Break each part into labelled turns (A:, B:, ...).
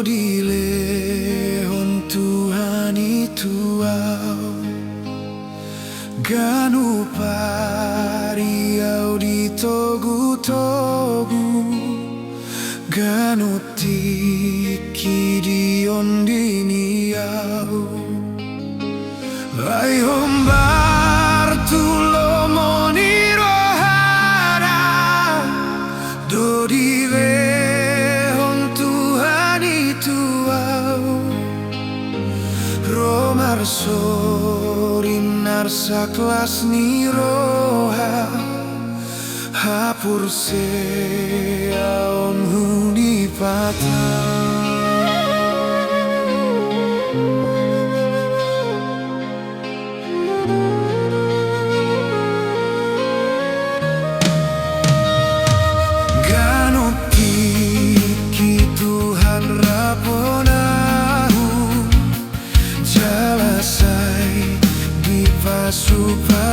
A: dile hon Tuhani tuau ganu pariau di togu-togu ganu tiki di ondiniau lai hombar tulo moni rohana do dile hon Tuhani tuau romar sorinar saklas ni roha hapur se aom huni patah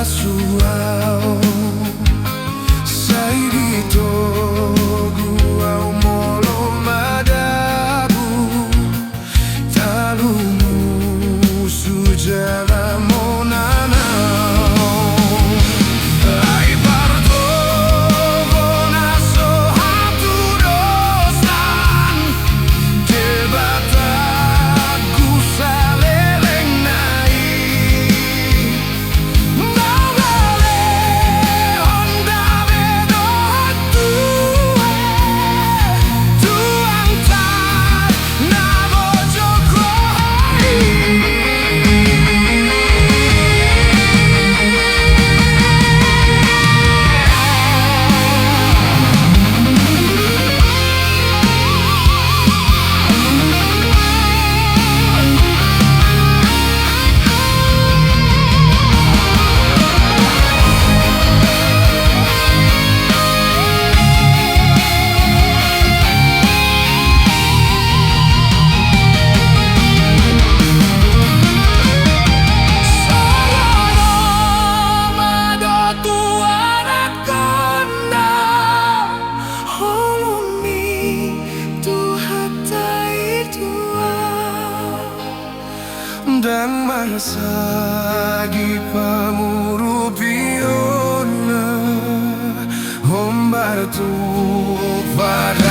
A: Pasu-pasuau sai di togu au molo madabu talumu sujala monanau ai parto bonaso hatu dosan debataku saleleng nai dan masagi pamuru piona hombar tu pada